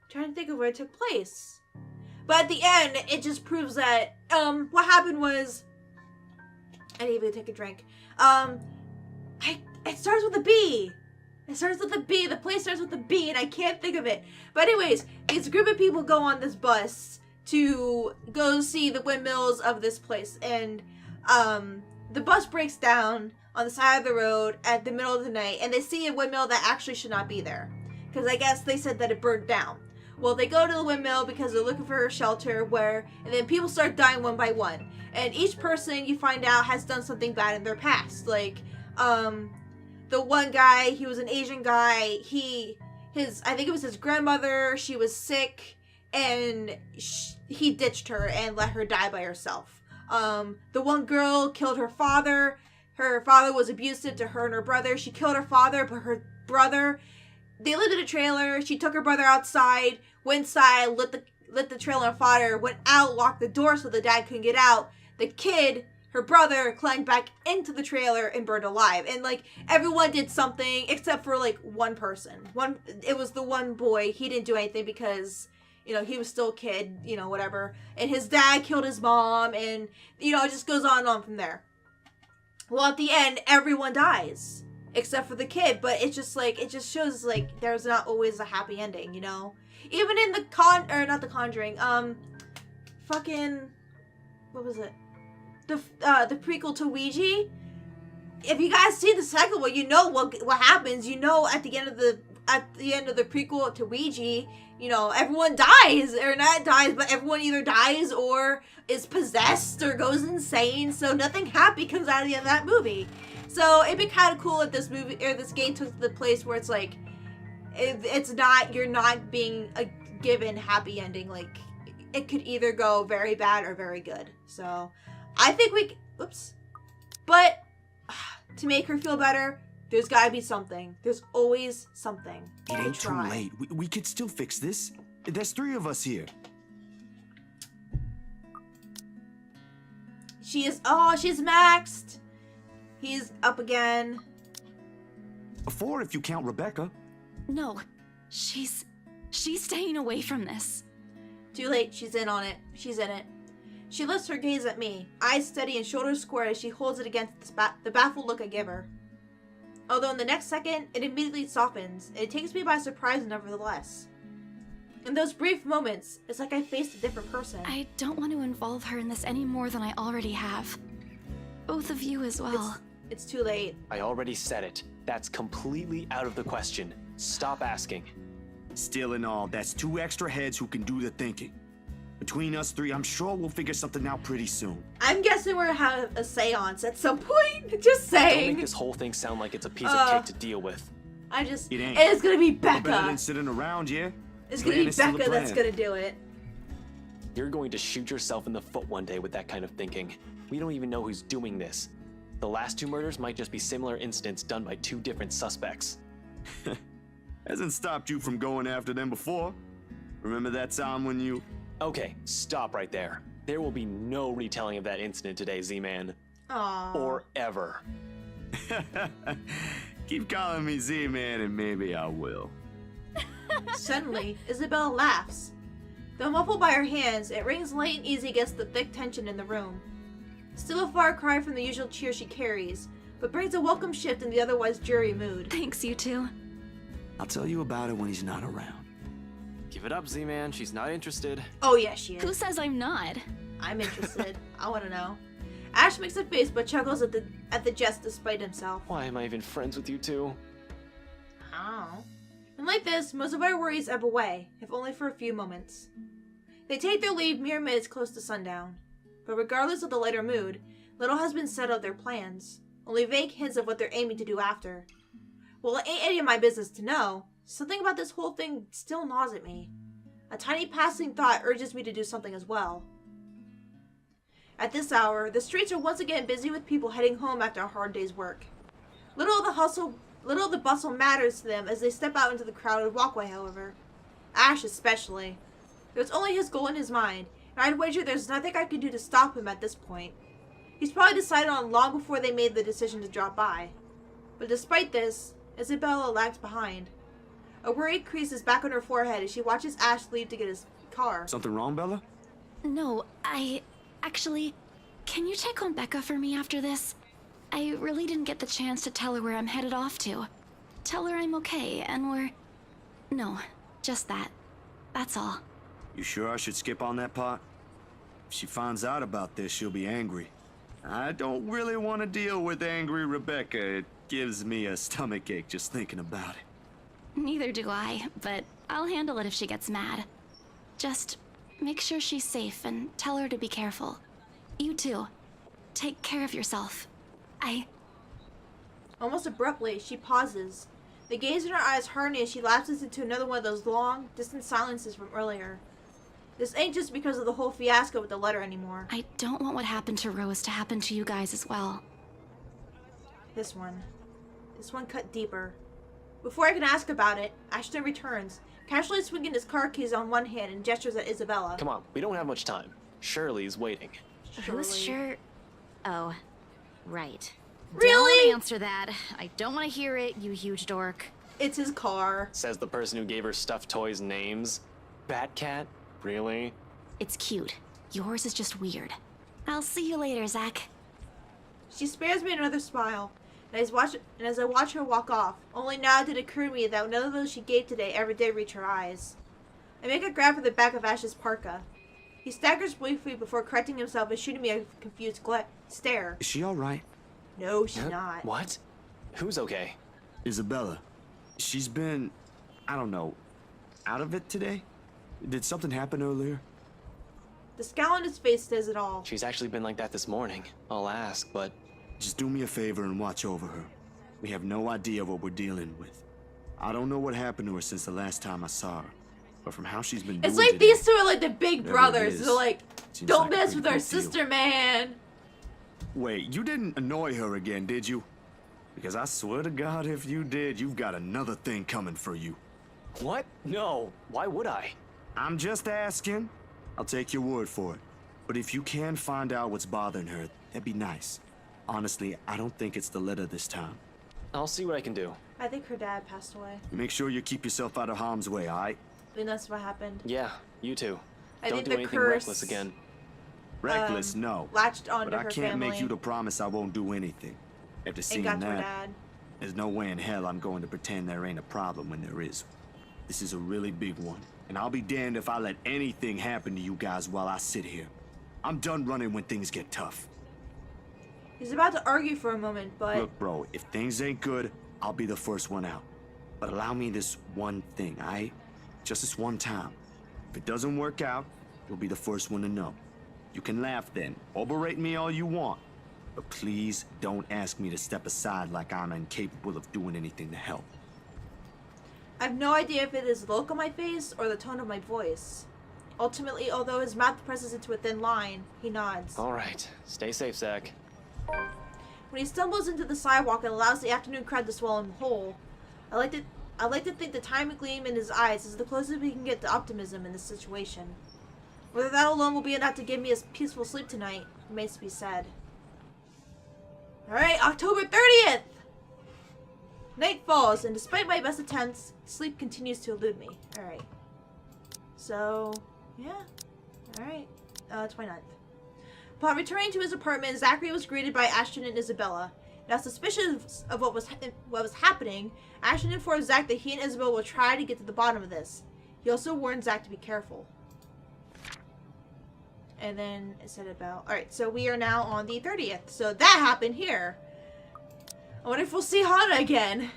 I'm trying to think of where it took place. But at the end, it just proves that, what happened was, I need to take a drink. It starts with a B. It starts with a B. The place starts with a B, and I can't think of it. But anyways, this group of people go on this bus to go see the windmills of this place. And the bus breaks down on the side of the road at the middle of the night. And they see a windmill that actually should not be there. Because I guess they said that it burned down. Well, they go to the windmill because they're looking for a shelter and then people start dying one by one. And each person, you find out, has done something bad in their past. Like, the one guy, he was an Asian guy. I think it was his grandmother. She was sick, and he ditched her and let her die by herself. The one girl killed her father. Her father was abusive to her and her brother. She killed her father, but her brother, they lived in a trailer. She took her brother outside, went inside, lit the trailer on fire, went out, locked the door so the dad couldn't get out. The kid, her brother, climbed back into the trailer and burned alive. And like, everyone did something except for like one person. It was the one boy. He didn't do anything because, you know, he was still a kid, you know, whatever. And his dad killed his mom, and, you know, it just goes on and on from there. Well, at the end, everyone dies except for the kid. But it's just like, it just shows like there's not always a happy ending, you know? Even in not The Conjuring, what was it? The prequel to Ouija. If you guys see the second one, you know what happens. You know at the end of the prequel to Ouija, you know, everyone dies, or not dies, but everyone either dies or is possessed or goes insane. So nothing happy comes out of the end of that movie. So it'd be kind of cool if this movie or this game took the place where it's like, you're not being given happy ending. Like, it could either go very bad or very good. So I think but to make her feel better, there's gotta be something. There's always something. It ain't too late. We could still fix this. There's 3 of us here. She's maxed. He's up again. 4 if you count Rebecca. No, she's staying away from this. Too late. She's in on it. She's in it. She lifts her gaze at me, eyes steady and shoulders square as she holds it against the baffled look I give her. Although in the next second, it immediately softens, and it takes me by surprise nevertheless. In those brief moments, it's like I faced a different person. I don't want to involve her in this any more than I already have. Both of you as well. It's too late. I already said it. That's completely out of the question. Stop asking. Still in all, that's 2 extra heads who can do the thinking. Between us 3, I'm sure we'll figure something out pretty soon. I'm guessing we're gonna have a seance at some point. Just saying. Don't make this whole thing sound like it's a piece of cake to deal with. It ain't. It's gonna be Becca. Better than sitting around, yeah? It's gonna be Becca that's gonna do it. You're going to shoot yourself in the foot one day with that kind of thinking. We don't even know who's doing this. The last 2 murders might just be similar incidents done by 2 different suspects. Hasn't stopped you from going after them before. Remember that time when you... Okay, stop right there. There will be no retelling of that incident today, Z-Man. Aww. Or ever. Keep calling me Z-Man and maybe I will. Suddenly, Isabella laughs. Though muffled by her hands, it rings light and easy against the thick tension in the room. Still a far cry from the usual cheer she carries, but brings a welcome shift in the otherwise dreary mood. Thanks, you two. I'll tell you about it when he's not around. Give it up, Z-Man. She's not interested. Oh yeah, she is. Who says I'm not? I'm interested. I want to know. Ash makes a face but chuckles at the jest despite himself. Why am I even friends with you two? Oh. And like this, most of our worries ebb away, if only for a few moments. They take their leave mere minutes close to sundown. But regardless of the lighter mood, little has been said of their plans, only vague hints of what they're aiming to do after. Well, it ain't any of my business to know. Something about this whole thing still gnaws at me. A tiny passing thought urges me to do something as well. At this hour, the streets are once again busy with people heading home after a hard day's work. Little of the bustle matters to them as they step out into the crowded walkway, however. Ash especially. There's only his goal in his mind, and I'd wager there's nothing I can do to stop him at this point. He's probably decided on long before they made the decision to drop by. But despite this, Isabella lags behind. A worried crease is back on her forehead as she watches Ash leave to get his car. Something wrong, Bella? No, Actually, can you check on Becca for me after this? I really didn't get the chance to tell her where I'm headed off to. Tell her I'm okay and we're... No, just that. That's all. You sure I should skip on that part? If she finds out about this, she'll be angry. I don't really want to deal with angry Rebecca. It gives me a stomachache just thinking about it. Neither do I, but I'll handle it if she gets mad. Just make sure she's safe and tell her to be careful. You too. Take care of yourself. Almost abruptly, she pauses. The gaze in her eyes hardening as she lapses into another one of those long, distant silences from earlier. This ain't just because of the whole fiasco with the letter anymore. I don't want what happened to Rose to happen to you guys as well. This one cut deeper. Before I can ask about it, Ashton returns, casually swinging his car keys on one hand and gestures at Isabella. Come on, we don't have much time. Shirley's waiting. Who's sure? Oh, right. Really? Don't answer that. I don't want to hear it, you huge dork. It's his car. Says the person who gave her stuffed toys names. Batcat? Really? It's cute. Yours is just weird. I'll see you later, Zach. She spares me another smile, and as I watch her walk off, only now did it occur to me that none of those she gave today ever did reach her eyes. I make a grab for the back of Ash's parka. He staggers briefly before correcting himself and shooting me a confused stare. Is she alright? No, she's not. What? Who's okay? Isabella. She's been, I don't know, out of it today? Did something happen earlier? The scowl on his face says it all. She's actually been like that this morning. I'll ask, but... Just do me a favor and watch over her. We have no idea what we're dealing with. I don't know what happened to her since the last time I saw her. But from how she's been doing It's like today, these two are like the big whatever it brothers. is, They're like, seems don't like a mess pretty with our big deal. sister, man. Wait, you didn't annoy her again, did you? Because I swear to God, if you did, you've got another thing coming for you. What? No. Why would I? I'm just asking. I'll take your word for it. But if you can find out what's bothering her, that'd be nice. Honestly, I don't think it's the letter this time. I'll see what I can do. I think her dad passed away. Make sure you keep yourself out of harm's way, alright? I think that's what happened. Yeah, you too. I Don't think do the anything curse reckless again. Reckless, no. Latched onto But I her can't family. make you to promise I won't do anything. After and seeing got to her that, dad. there's no way in hell I'm going to pretend there ain't a problem when there is. This is a really big one, and I'll be damned if I let anything happen to you guys while I sit here. I'm done running when things get tough. He's about to argue for a moment, but Look, bro, if things ain't good, I'll be the first one out. But allow me this one thing, alright? Just this one time. If it doesn't work out, you'll be the first one to know. You can laugh then, or berate me all you want. But please don't ask me to step aside like I'm incapable of doing anything to help. I have no idea if it is the look on my face or the tone of my voice. Ultimately, although his mouth presses into a thin line, he nods. All right. Stay safe, Zach. When he stumbles into the sidewalk and allows the afternoon crowd to swallow him whole, I like to think the tiny gleam in his eyes is the closest we can get to optimism in this situation. Whether that alone will be enough to give me a peaceful sleep tonight remains to be said. Alright, October 30th! Night falls, and despite my best attempts, sleep continues to elude me. Alright. So, yeah. Alright. 29th. Upon returning to his apartment, Zachary was greeted by Ashton and Isabella. Now suspicious of what was happening, Ashton informed Zach that he and Isabella will try to get to the bottom of this. He also warned Zach to be careful. And then it said about... Alright, so we are now on the 30th. So that happened here. I wonder if we'll see Hana again.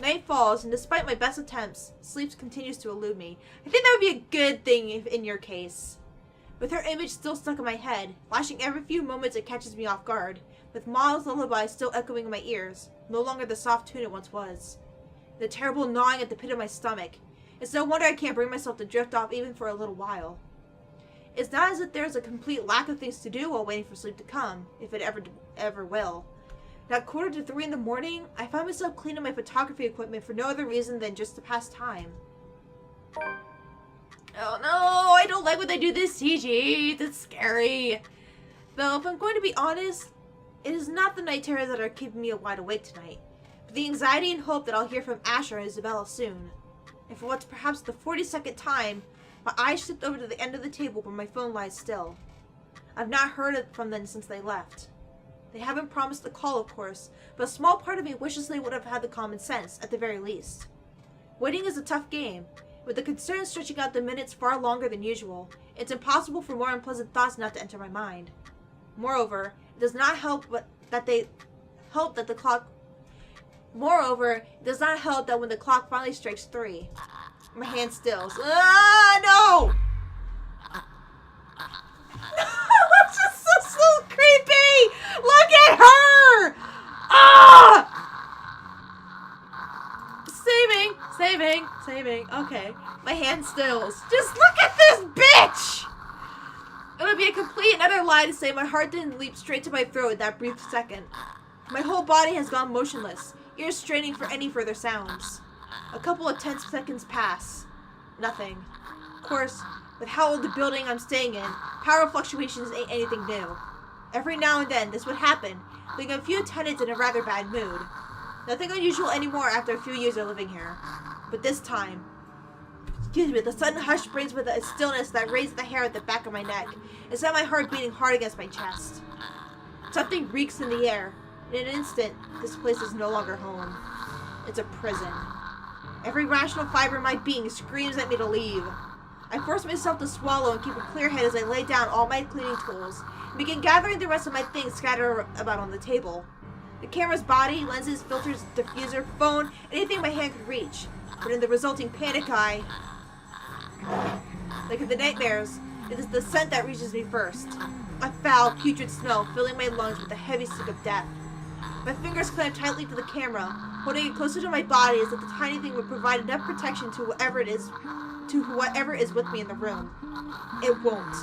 Night falls, and despite my best attempts, sleep continues to elude me. I think that would be a good thing in your case. With her image still stuck in my head, flashing every few moments it catches me off guard, with Ma's lullaby still echoing in my ears, no longer the soft tune it once was. The terrible gnawing at the pit of my stomach. It's no wonder I can't bring myself to drift off even for a little while. It's not as if there's a complete lack of things to do while waiting for sleep to come, if it ever will. At 2:45 in the morning, I find myself cleaning my photography equipment for no other reason than just to pass time. Oh no, I don't like when they do this CG. It's scary. Though, if I'm going to be honest, it is not the night terrors that are keeping me wide awake tonight, but the anxiety and hope that I'll hear from Asher and Isabella soon. And for what's perhaps the 42nd time, my eyes shift over to the end of the table where my phone lies still. I've not heard from them since they left. They haven't promised a call, of course, but a small part of me wishes they would have had the common sense, at the very least. Waiting is a tough game. With the concern stretching out the minutes far longer than usual, it's impossible for more unpleasant thoughts not to enter my mind. Moreover, it does not help that when the clock finally strikes 3, my hand stills. Ah, no! That's just so creepy! Look at her! Ah! Saving. Okay. My hand stills. Just look at this bitch! It would be a complete and utter lie to say my heart didn't leap straight to my throat in that brief second. My whole body has gone motionless, ears straining for any further sounds. A couple of tense seconds pass. Nothing. Of course, with how old the building I'm staying in, power fluctuations ain't anything new. Every now and then, this would happen, leaving a few tenants in a rather bad mood. Nothing unusual anymore after a few years of living here. But this time, the sudden hush brings with it a stillness that raised the hair at the back of my neck and set my heart beating hard against my chest. Something reeks in the air. In an instant, this place is no longer home. It's a prison. Every rational fiber in my being screams at me to leave. I force myself to swallow and keep a clear head as I lay down all my cleaning tools and begin gathering the rest of my things scattered about on the table. The camera's body, lenses, filters, diffuser, phone, anything my hand could reach. But in the resulting panic like in the nightmares, it is the scent that reaches me first. A foul, putrid smell filling my lungs with the heavy stink of death. My fingers clamp tightly to the camera, holding it closer to my body as if the tiny thing would provide enough protection to whatever is with me in the room. It won't.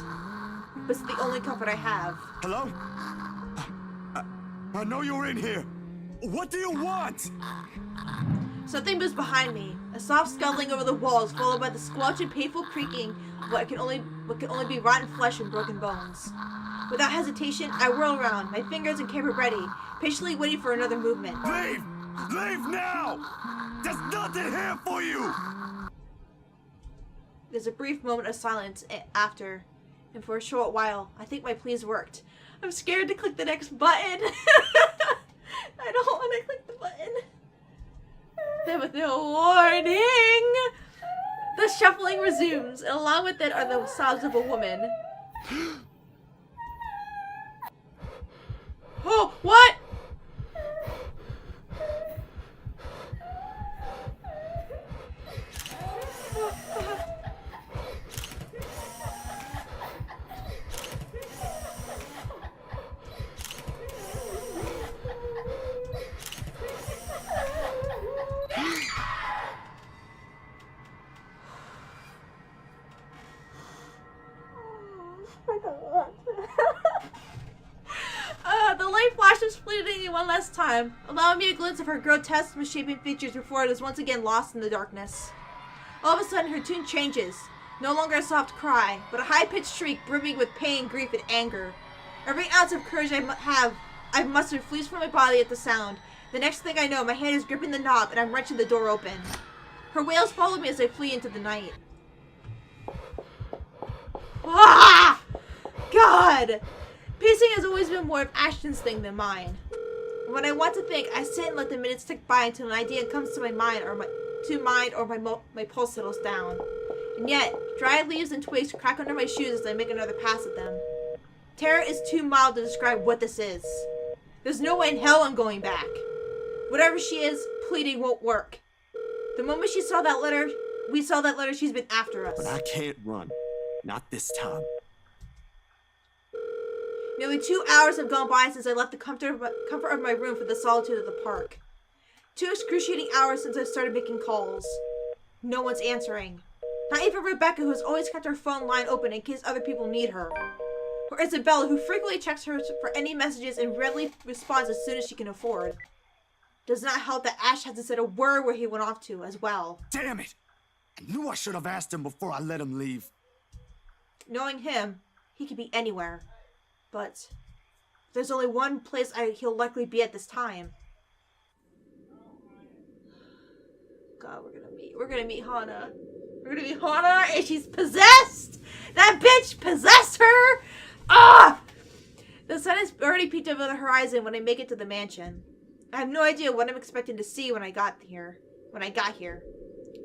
But it's the only comfort I have. Hello? I know you're in here. What do you want? Something moves behind me. A soft scuttling over the walls, followed by the squelch and painful creaking of what can only be rotten flesh and broken bones. Without hesitation, I whirl around, my fingers and camera ready, patiently waiting for another movement. Leave! Leave now! There's nothing here for you! There's a brief moment of silence after, and for a short while, I think my pleas worked. I'm scared to click the next button. I don't want to click the button. Then with no warning, the shuffling resumes, and along with it are the sobs of a woman. Oh, what? The light flashes fleetingly one last time, allowing me a glimpse of her grotesque, misshapen features before it is once again lost in the darkness. All of a sudden, her tune changes. No longer a soft cry, but a high-pitched shriek brimming with pain, grief, and anger. Every ounce of courage I've mustered flees from my body at the sound. The next thing I know, my hand is gripping the knob and I'm wrenching the door open. Her wails follow me as I flee into the night. Ah! God! Pacing has always been more of Ashton's thing than mine. When I want to think, I sit and let the minutes tick by until an idea comes to my mind or my pulse settles down. And yet, dry leaves and twigs crack under my shoes as I make another pass at them. Terror is too mild to describe what this is. There's no way in hell I'm going back. Whatever she is, pleading won't work. The moment she saw that letter, we saw that letter, she's been after us. But I can't run. Not this time. Nearly 2 hours have gone by since I left the comfort of my room for the solitude of the park. 2 excruciating hours since I started making calls. No one's answering. Not even Rebecca, who has always kept her phone line open in case other people need her. Or Isabella, who frequently checks her for any messages and readily responds as soon as she can afford. Does not help that Ash hasn't said a word where he went off to as well. Damn it! I knew I should have asked him before I let him leave. Knowing him, he could be anywhere. But there's only one place he'll likely be at this time. God, we're gonna meet Hana. We're gonna meet Hana, and she's possessed! That bitch possessed her! Ah! The sun has already peeked over the horizon when I make it to the mansion. I have no idea what I'm expecting to see when I got here.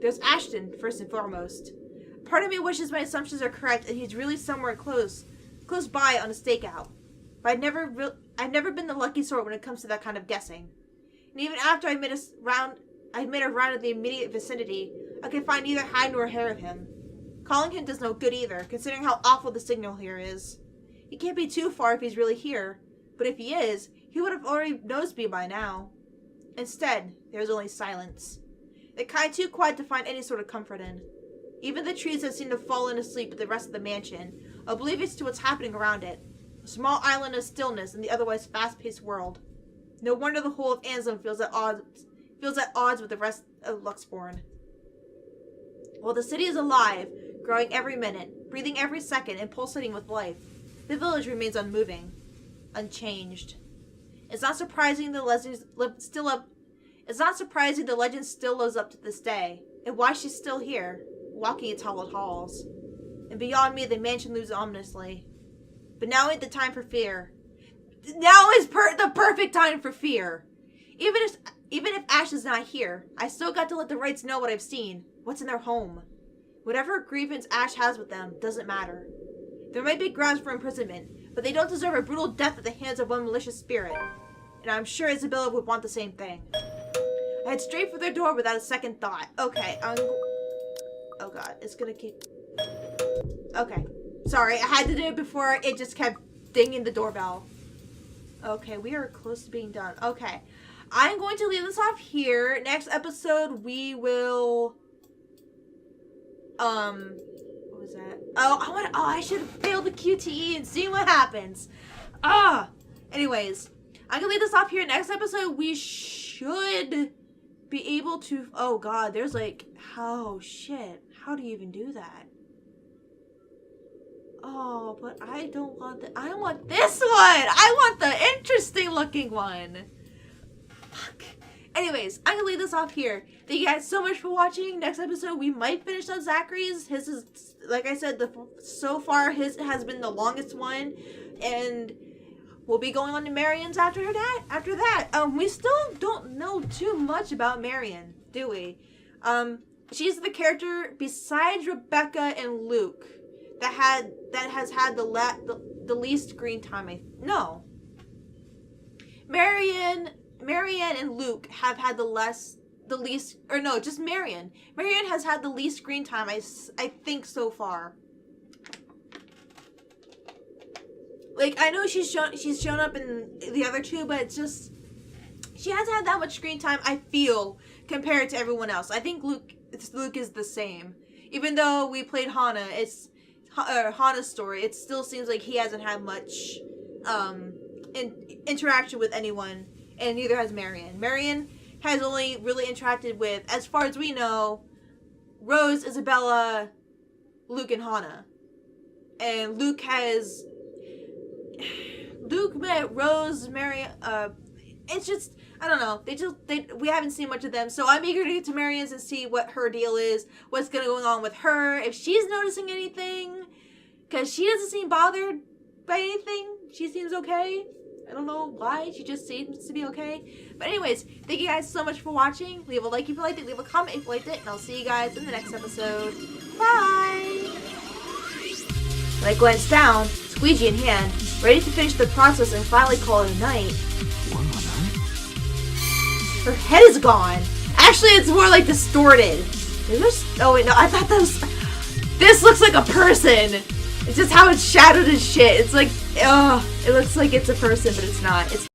There's Ashton, first and foremost. Part of me wishes my assumptions are correct and he's really somewhere close by on a stakeout. But I've never been the lucky sort when it comes to that kind of guessing. And even after I made a round of the immediate vicinity, I can find neither hide nor hair of him. Calling him does no good either, considering how awful the signal here is. He can't be too far if he's really here, but if he is, he would have already noticed me by now. Instead, there's only silence. The kind too quiet to find any sort of comfort in. Even the trees have seemed to have fallen asleep with the rest of the mansion, oblivious to what's happening around it. A small island of stillness in the otherwise fast-paced world. No wonder the whole of Ansem feels at odds with the rest of Luxborn. While the city is alive, growing every minute, breathing every second, and pulsating with life, the village remains unmoving, unchanged. It's not surprising the legend still lives up to this day, and why she's still here, walking its hallowed halls. And beyond me, the mansion looms ominously. But now ain't the time for fear. Now is the perfect time for fear. Even if Ash is not here, I still got to let the Wrights know what I've seen, what's in their home. Whatever grievance Ash has with them doesn't matter. There might be grounds for imprisonment, but they don't deserve a brutal death at the hands of one malicious spirit. And I'm sure Isabella would want the same thing. I head straight for their door without a second thought. Okay, oh god, it's gonna keep... Okay. Sorry, I had to do it before it just kept dinging the doorbell. Okay, we are close to being done. Okay. I'm going to leave this off here. Next episode, we will... What was that? I should have failed the QTE and seen what happens. Anyways, I'm gonna leave this off here. Next episode, we should be able to... Oh god, there's like... Oh shit. How do you even do that? Oh, but I don't want that. I want this one. I want the interesting looking one. Fuck. Anyways, I'm gonna leave this off here. Thank you guys so much for watching. Next episode, we might finish up Zachary's. His is, like I said, so far his has been the longest one, and we'll be going on to Marion's after that. We still don't know too much about Marion, do we? She's the character besides Rebecca and Luke that has had the least screen time. No. Marion and Luke have had just Marion. Marion has had the least screen time, I think, so far. Like, I know she's shown up in the other two, but it's just, she hasn't had that much screen time, I feel, compared to everyone else. I think Luke is the same. Even though we played Hana, Hana's story, it still seems like he hasn't had much interaction with anyone, and neither has Marion. Marion has only really interacted with, as far as we know, Rose, Isabella, Luke, and Hana. And Luke met Rose, Marion, it's just, I don't know, we haven't seen much of them, so I'm eager to get to Marion's and see what her deal is, what's going on with her, if she's noticing anything, because she doesn't seem bothered by anything. She seems okay. I don't know why, she just seems to be okay. But anyways, thank you guys so much for watching. Leave a like if you liked it, leave a comment if you liked it, and I'll see you guys in the next episode. Bye! When I glance down, squeegee in hand, ready to finish the process and finally call it a night, her head is gone. Actually, it's more like distorted. Is this? Oh wait, no. I thought that was. This looks like a person. It's just how it's shadowed as shit. It's like, it looks like it's a person, but it's not. It's